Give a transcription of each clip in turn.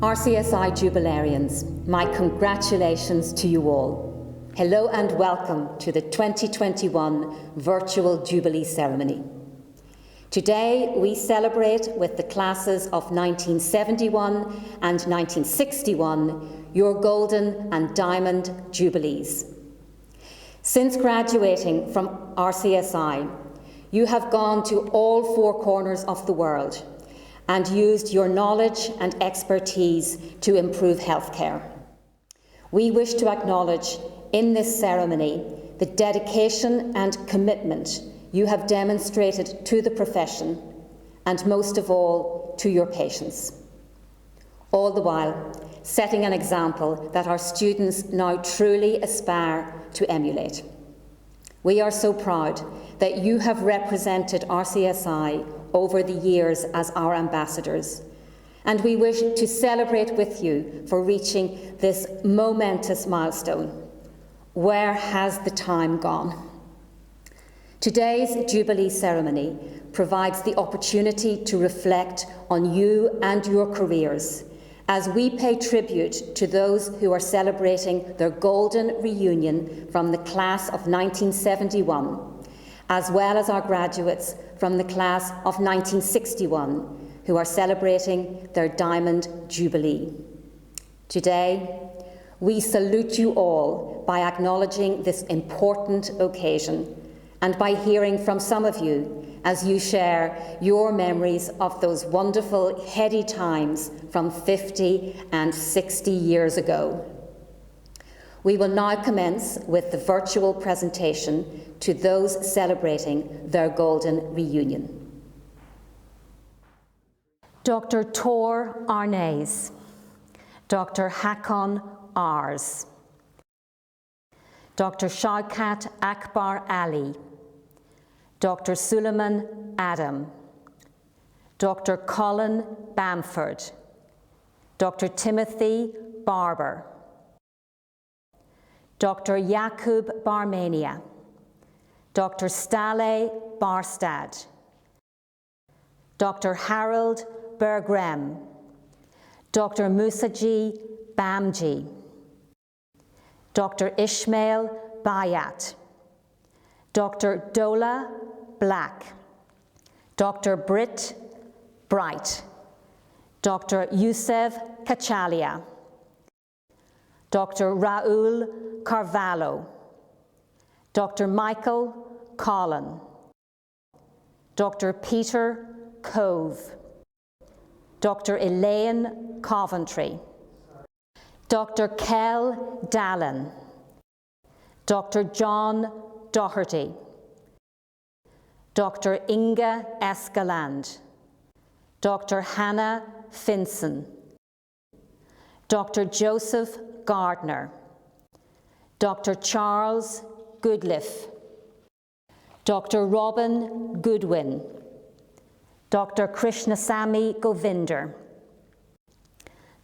RCSI Jubilarians, my congratulations to you all. Hello and welcome to the 2021 Virtual Jubilee Ceremony. Today we celebrate with the classes of 1971 and 1961 your Golden and Diamond Jubilees. Since graduating from RCSI, you have gone to all four corners of the world and used your knowledge and expertise to improve healthcare. We wish to acknowledge in this ceremony the dedication and commitment you have demonstrated to the profession and most of all to your patients. All the while setting an example that our students now truly aspire to emulate. We are so proud that you have represented RCSI over the years as our ambassadors, and we wish to celebrate with you for reaching this momentous milestone. Where has the time gone? Today's Jubilee ceremony provides the opportunity to reflect on you and your careers as we pay tribute to those who are celebrating their golden reunion from the class of 1971, as well as our graduates from the class of 1961 who are celebrating their Diamond Jubilee. Today, we salute you all by acknowledging this important occasion and by hearing from some of you as you share your memories of those wonderful, heady times from 50 and 60 years ago. We will now commence with the virtual presentation to those celebrating their golden reunion. Dr. Tor Arnaise, Dr. Hakan Ars, Dr. Shaukat Akbar Ali, Dr. Suleiman Adam, Dr. Colin Bamford, Dr. Timothy Barber, Dr. Yakub Barmania, Dr. Stale Barstad, Dr. Harold Bergrem, Dr. Musaji Bamji, Dr. Ishmael Bayat, Dr. Dola Black, Dr. Britt Bright, Dr. Youssef Kachalia, Dr. Raul Carvalho, Dr. Michael Collin, Dr. Peter Cove, Dr. Elaine Coventry, Dr. Kel Dallin, Dr. John Doherty, Dr. Inga Escaland, Dr. Hannah Finson, Dr. Joseph Gardner, Dr. Charles Goodliff, Dr. Robin Goodwin, Dr. Krishnasamy Govinder,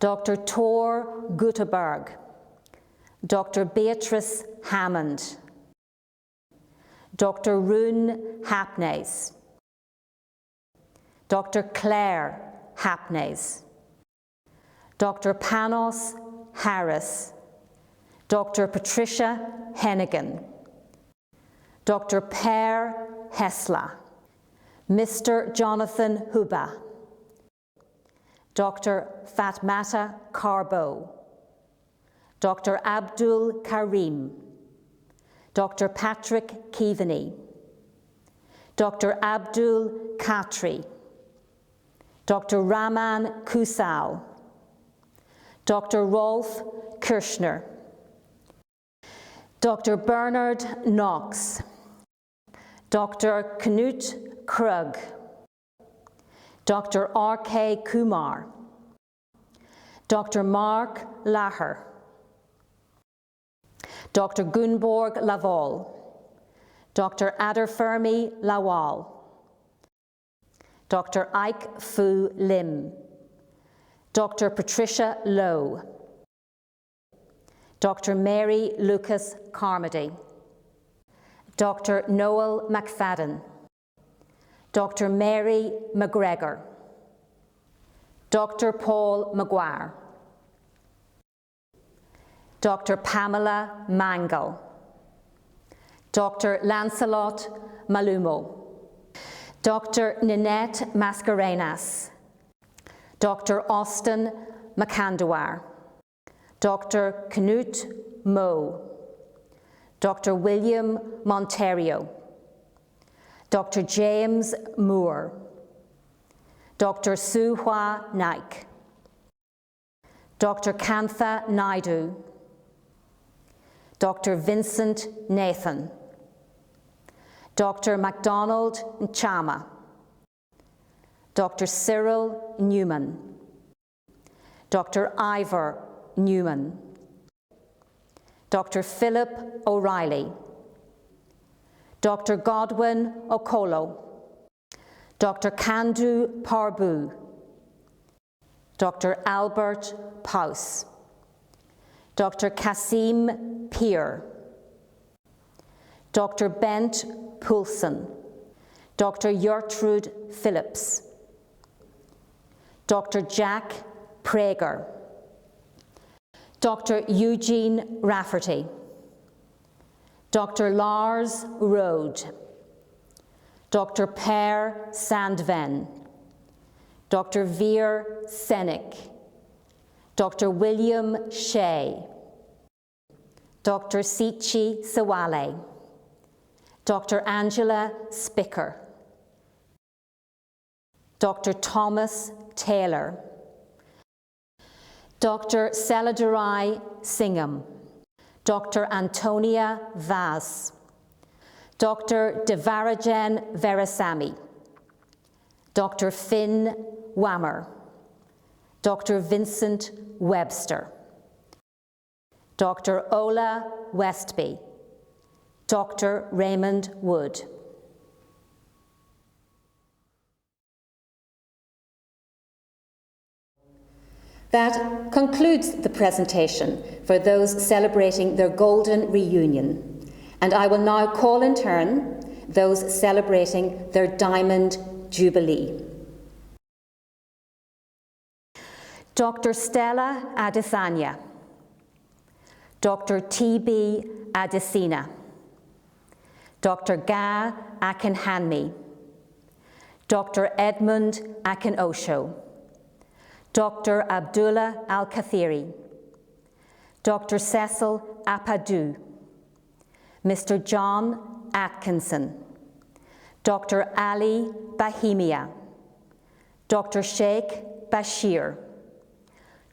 Dr. Tor Guteberg, Dr. Beatrice Hammond, Dr. Rune Hapnays, Dr. Claire Hapnays, Dr. Panos Harris, Dr. Patricia Hennigan, Dr. Per Hessler, Mr. Jonathan Huba, Dr. Fatmata Carbo, Dr. Abdul Karim, Dr. Patrick Keaveney, Dr. Abdul Khatri, Dr. Raman Kusal, Dr. Rolf Kirschner, Dr. Bernard Knox, Dr. Knut Krug, Dr. R.K. Kumar, Dr. Mark Laher, Dr. Gunborg Laval, Dr. Aderfermi Lawal, Dr. Ike Fu Lim, Dr. Patricia Lowe, Dr. Mary Lucas Carmody, Dr. Noel McFadden, Dr. Mary McGregor, Dr. Paul Maguire, Dr Pamela Mangle, Dr Lancelot Malumo, Dr Ninette Mascarenas, Dr Austin McCandawar, Dr Knut Moe, Dr William Monterio, Dr James Moore, Dr Sue Hua Naik, Dr Kantha Naidu, Dr Vincent Nathan, Dr MacDonald Nchama, Dr Cyril Newman, Dr Ivor Newman, Dr Philip O'Reilly, Dr Godwin Okolo, Dr Kandu Parbu, Dr Albert Paus, Dr Kasim Peer, Dr Bent Poulsen, Dr Gertrude Phillips, Dr Jack Prager, Dr Eugene Rafferty, Dr Lars Rode, Dr Per Sandven, Dr Veer Senik, Dr William Shea, Dr Sichi Sawale, Dr Angela Spicker, Dr Thomas Taylor, Dr Seladurai Singham, Dr Antonia Vaz, Dr Devarajan Veerasamy, Dr Finn Wammer, Dr Vincent Webster, Dr Ola Westby, Dr Raymond Wood. That concludes the presentation for those celebrating their golden reunion, and I will now call in turn those celebrating their Diamond Jubilee. Dr Stella Adesanya, Dr T.B. Adesina, Dr Ga Akinhanmi, Dr Edmund Akinosho, Dr Abdullah Al-Kathiri, Dr Cecil Apadu, Mr John Atkinson, Dr Ali Bahimia, Dr Sheikh Bashir,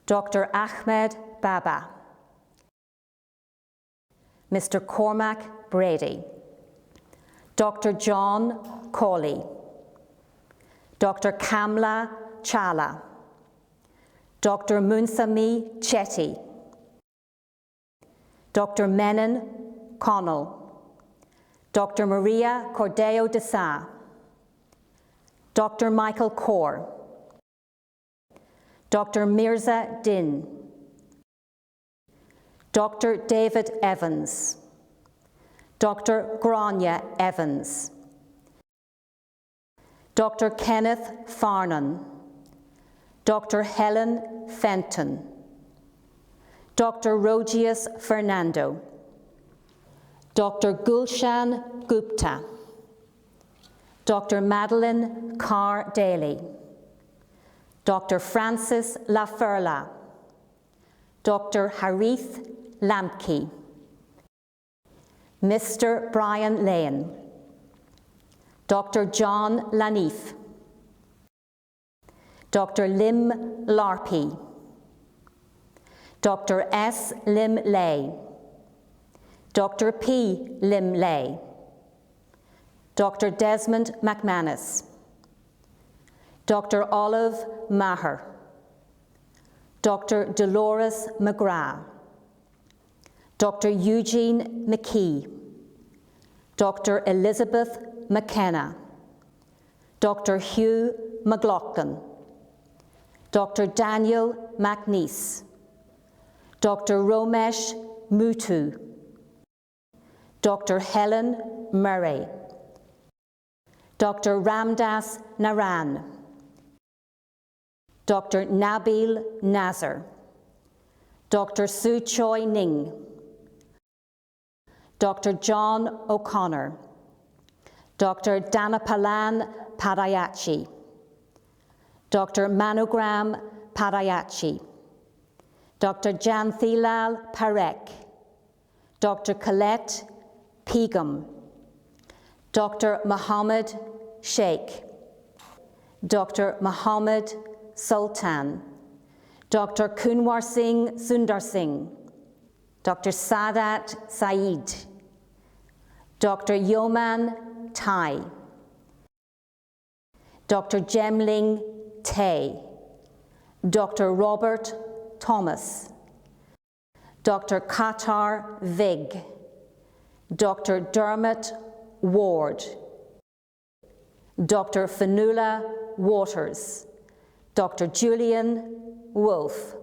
Dr Ahmed Bhabha, Mr Cormac Brady, Dr John Cawley, Dr Kamla Chawla, Dr Munsami Chetty, Dr Menon Connell, Dr Maria Cordeo de Sa, Dr Michael Kaur, Dr Mirza Din, Dr David Evans, Dr Grainne Evans, Dr Kenneth Farnan, Dr Helen Fenton, Dr Rogius Fernando, Dr Gulshan Gupta, Dr Madeline Carr Daly, Dr Francis La Ferla, Dr Harith Lamke, Mr Brian Lane, Dr John Lanif, Dr Lim Larpy, Dr S Lim Lay, Dr P Lim Lay, Dr Desmond McManus, Dr Olive Maher, Dr Dolores McGrath, Dr Eugene McKee, Dr Elizabeth McKenna, Dr Hugh McLaughlin, Dr Daniel McNeese, Dr Romesh Mootoo, Dr Helen Murray, Dr Ramdas Naran, Dr Nabil Nazar, Dr. Sue Choi Ning, Dr. John O'Connor, Dr. Danapalan Padayachi, Dr. Manogram Padayachi, Dr. Janthilal Parekh, Dr. Colette Pegum, Dr. Mohammed Sheikh, Dr. Mohammed Sultan, Dr. Kunwar Singh Sundar Singh, Dr. Sadat Saeed, Dr. Yoman Tai, Dr. Jemling Tay, Dr. Robert Thomas, Dr. Qatar Vig, Dr. Dermot Ward, Dr. Fanula Waters, Dr. Julian Woolfe.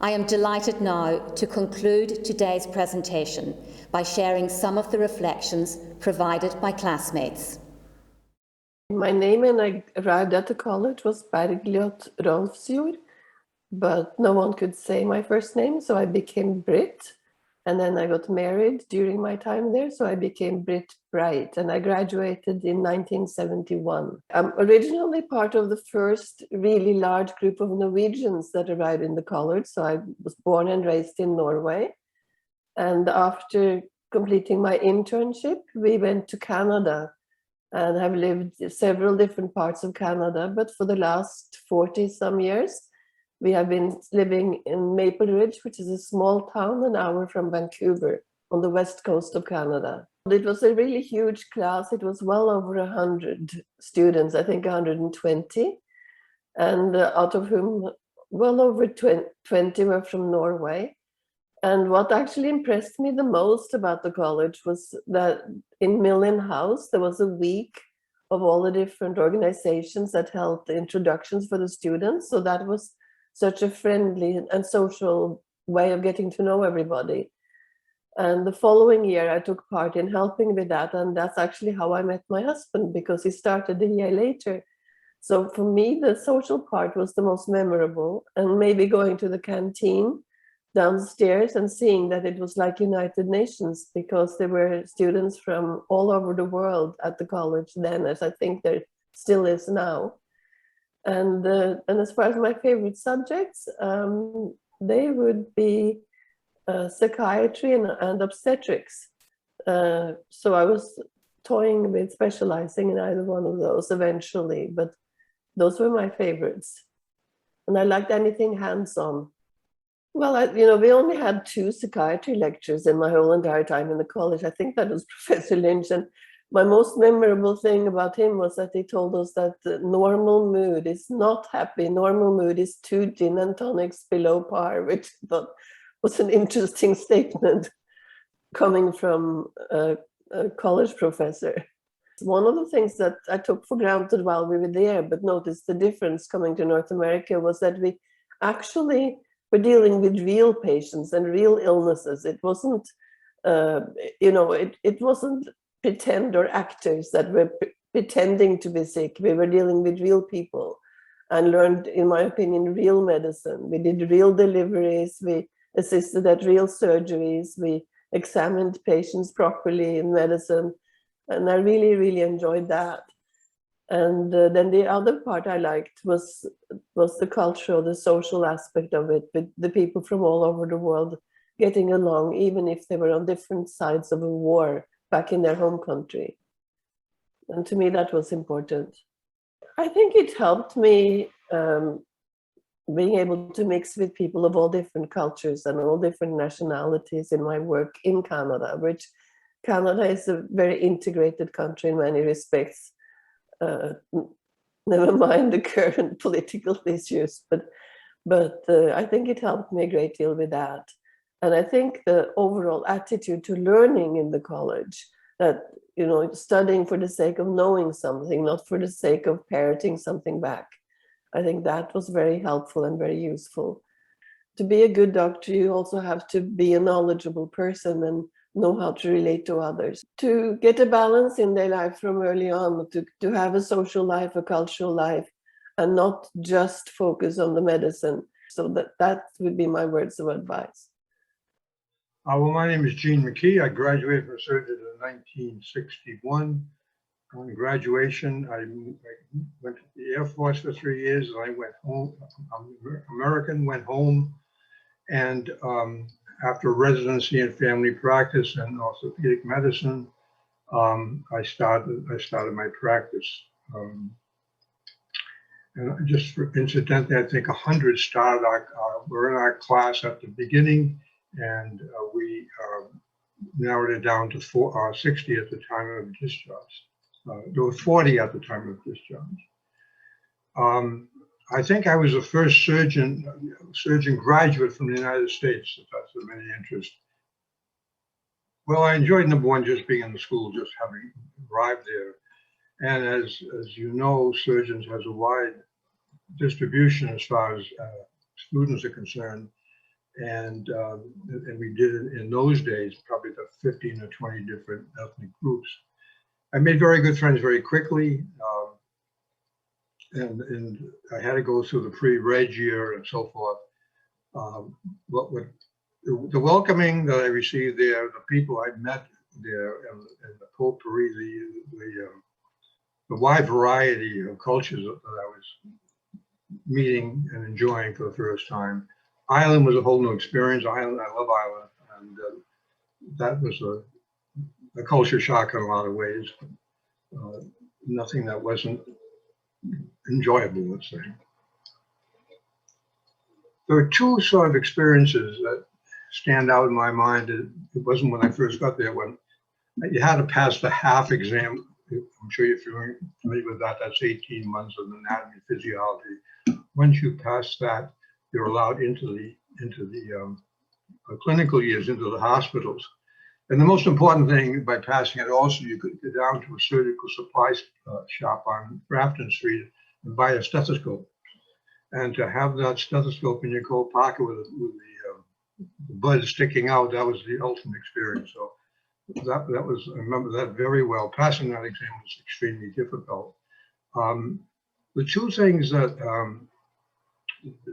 I am delighted now to conclude today's presentation by sharing some of the reflections provided by classmates. My name when I arrived at the college was Bergljot Rolfsjord, but no one could say my first name, so I became Britt. And then I got married during my time there, so I became Britt Bright, and I graduated in 1971. I'm originally part of the first really large group of Norwegians that arrived in the college, so I was born and raised in Norway. And after completing my internship, we went to Canada and have lived several different parts of Canada, but for the last 40 some years, we have been living in Maple Ridge, which is a small town an hour from Vancouver on the west coast of Canada. It was a really huge class. It was well over 100 students, I think 120, and out of whom well over 20 were from Norway. And what actually impressed me the most about the college was that in Millen House, there was a week of all the different organizations that held the introductions for the students. So that was such a friendly and social way of getting to know everybody. And the following year, I took part in helping with that. And that's actually how I met my husband, because he started a year later. So for me, the social part was the most memorable. And maybe going to the canteen downstairs and seeing that it was like United Nations, because there were students from all over the world at the college then, as I think there still is now. And as far as my favorite subjects, they would be psychiatry and obstetrics. So I was toying with specializing in either one of those eventually, but those were my favorites. And I liked anything hands-on. Well, we only had 2 psychiatry lectures in my whole entire time in the college. I think that was Professor Lynch, and my most memorable thing about him was that he told us that the normal mood is not happy. Normal mood is 2 gin and tonics below par, which I thought was an interesting statement coming from a college professor. One of the things that I took for granted while we were there, but noticed the difference coming to North America, was that we actually were dealing with real patients and real illnesses. It wasn't, it wasn't pretend or actors that were pretending to be sick. We were dealing with real people and learned, in my opinion, real medicine. We did real deliveries. We assisted at real surgeries. We examined patients properly in medicine. And I really, really enjoyed that. And then the other part I liked was the cultural, the social aspect of it, with the people from all over the world getting along, even if they were on different sides of a war back in their home country. And to me, that was important. I think it helped me being able to mix with people of all different cultures and all different nationalities in my work in Canada, which Canada is a very integrated country in many respects. Never mind the current political issues, but I think it helped me a great deal with that. And I think the overall attitude to learning in the college, that, studying for the sake of knowing something, not for the sake of parroting something back, I think that was very helpful and very useful. To be a good doctor, you also have to be a knowledgeable person and know how to relate to others, to get a balance in their life from early on, to have a social life, a cultural life, and not just focus on the medicine. So that would be my words of advice. Well, my name is Gene McKee. I graduated from surgery in 1961. On graduation, I went to the Air Force for 3 years, and I went home. I'm American, went home, and after residency in family practice and orthopedic medicine, I started my practice. And just incidentally, I think 100 started. Were in our class at the beginning, and we narrowed it down to 60 at the time of discharge. There were 40 at the time of discharge. I think I was the first surgeon graduate from the United States, if that's of any interest. Well, I enjoyed, number one, just being in the school, just having arrived there. And as you know, surgeons has a wide distribution as far as students are concerned. And we did it in those days, probably the 15 or 20 different ethnic groups. I made very good friends very quickly, and I had to go through the pre-reg year and so forth. The welcoming that I received there, the people I met there, and the potpourri, the wide variety of cultures that I was meeting and enjoying for the first time. Ireland was a whole new experience. I love Ireland, and that was a culture shock in a lot of ways. Nothing that wasn't enjoyable, let's say. There are two sort of experiences that stand out in my mind. It wasn't when I first got there, when you had to pass the half exam. I'm sure you're familiar with that. That's 18 months of anatomy and physiology. Once you pass that, you're allowed into the clinical years, into the hospitals. And the most important thing, by passing it also, you could go down to a surgical supply shop on Grafton Street and buy a stethoscope. And to have that stethoscope in your coat pocket with the bud sticking out, that was the ultimate experience. So that was, I remember that very well. Passing that exam was extremely difficult. The two things that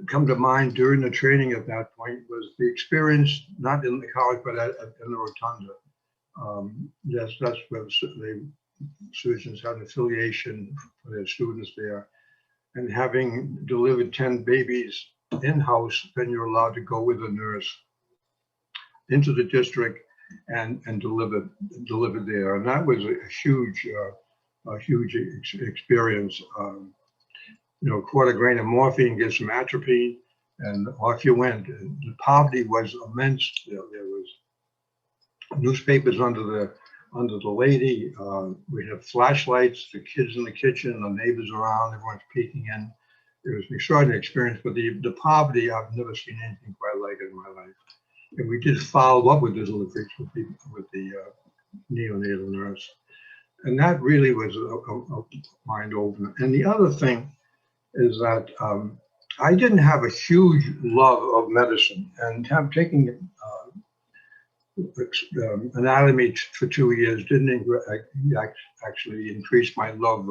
come to mind during the training at that point was the experience, not in the college, but in the rotunda. Yes, that's where the surgeons had an affiliation for their students there. And having delivered 10 babies in-house, then you're allowed to go with a nurse into the district and deliver there. And that was a huge experience. You know, a quarter grain of morphine, get some atropine, and off you went. The poverty was immense. There was newspapers under the lady. We had flashlights, the kids in the kitchen, the neighbors around, everyone's peeking in. It was an extraordinary experience, but the poverty, I've never seen anything quite like it in my life. And we did follow up with the deliveries with the neonatal nurse. And that really was a mind opener. And the other thing is that I didn't have a huge love of medicine, and taking anatomy for 2 years didn't actually increase my love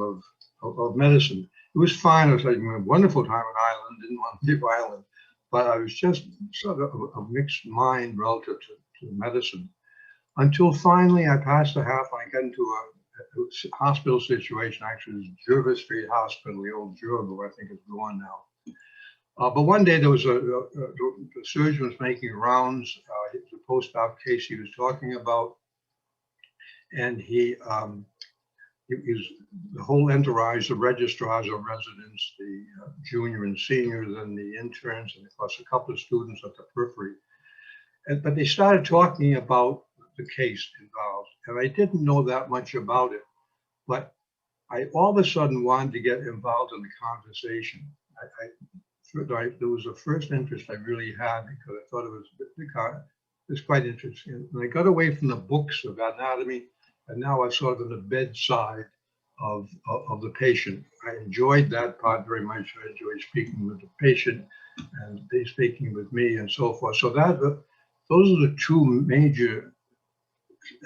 of medicine. It was fine. I was having a wonderful time in Ireland, didn't want to leave Ireland, but I was just sort of a mixed mind relative to medicine. Until finally I passed the half, I got into a hospital situation. Actually, it was Jervis Street Hospital, the old Jervis, I think it's gone now. But one day there was the surgeon was making rounds. It was a post-op case he was talking about, and he was the whole entourage, the registrars of residents, the junior and seniors, and the interns, and of course a couple of students at the periphery. But they started talking about the case involved, and I didn't know that much about it, but I all of a sudden wanted to get involved in the conversation. There was the first interest I really had, because I thought it was quite interesting. And I got away from the books of anatomy, and now I'm sort of on the bedside of the patient. I enjoyed that part very much. I enjoyed speaking with the patient, and they speaking with me, and so forth. So those are the two major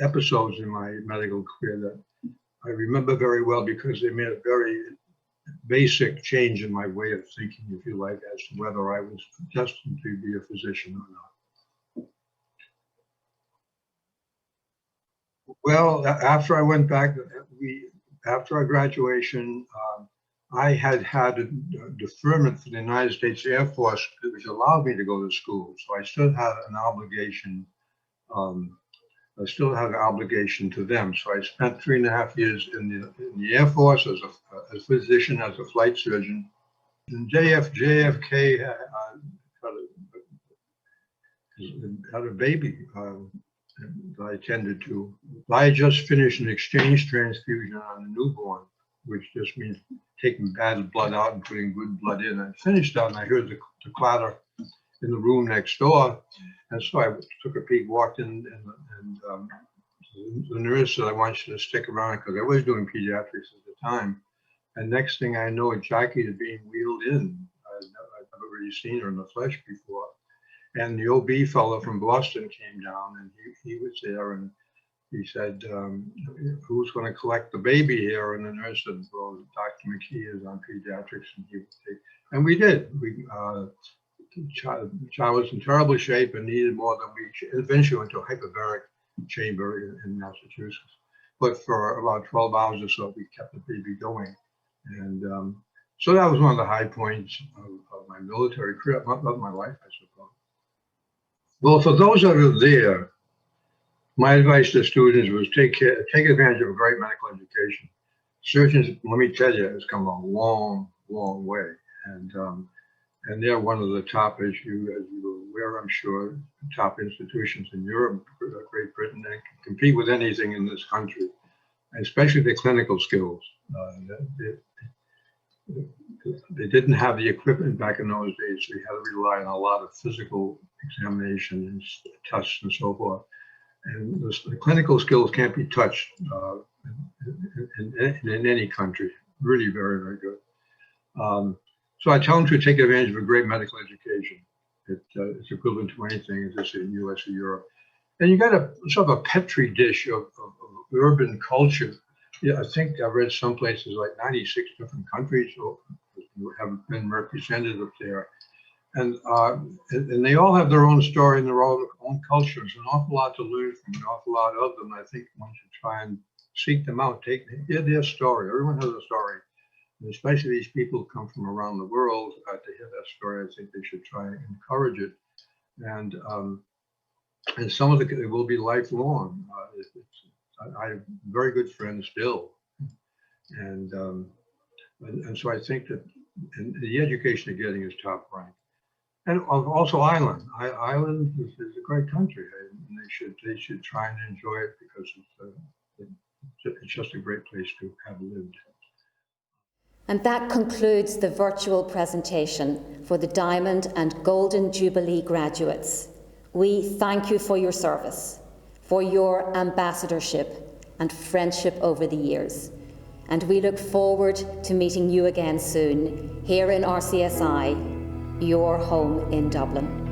episodes in my medical career that I remember very well because they made a very basic change in my way of thinking, if you like, as to whether I was destined to be a physician or not. Well, after I went back, after our graduation, I had a deferment for the United States Air Force, which allowed me to go to school. So I still had an obligation. I still had an obligation to them. So I spent 3.5 years in the Air Force as a physician, as a flight surgeon. And JFK had a baby that I tended to. I had just finished an exchange transfusion on a newborn, which just means taking bad blood out and putting good blood in. I finished that, and I heard the clatter in the room next door. And so I took a peek, walked in, and the nurse said, "I want you to stick around," because I was doing pediatrics at the time. And next thing I know, Jackie is being wheeled in. I've never really seen her in the flesh before. And the OB fellow from Boston came down, and he was there, and he said, "Who's going to collect the baby here?" And the nurse said, "Well, Dr. McKee is on pediatrics," and he would take. And we did. The child was in terrible shape and needed more than we eventually went to a hyperbaric chamber in Massachusetts. But for about 12 hours or so, we kept the baby going. And so that was one of the high points of my military career, of my life, I suppose. Well, for those of you there, my advice to students was take advantage of a great medical education. Surgeons, let me tell you, has come a long, long way. And they're one of the top, as you are aware, I'm sure, top institutions in Europe, Great Britain, that can compete with anything in this country, especially the clinical skills. They didn't have the equipment back in those days, so you had to rely on a lot of physical examination and tests and so forth. And the clinical skills can't be touched in any country. Really very, very good. So I tell them to take advantage of a great medical education. It's equivalent to anything, as I say, in the US or Europe. And you got a sort of a petri dish of urban culture. Yeah, I think I've read some places like 96 different countries have been represented up there. And they all have their own story and their own culture. There's an awful lot to learn from an awful lot of them. I think one should try and seek them out, hear their story. Everyone has a story. And especially these people who come from around the world to hear that story. I think they should try and encourage it. And some of it will be lifelong. I have very good friends still. And so I think that the education they're getting is top rank. And also Ireland. Ireland is a great country, and they should try and enjoy it because it's just a great place to have lived. And that concludes the virtual presentation for the Diamond and Golden Jubilee graduates. We thank you for your service, for your ambassadorship and friendship over the years. And we look forward to meeting you again soon here in RCSI, your home in Dublin.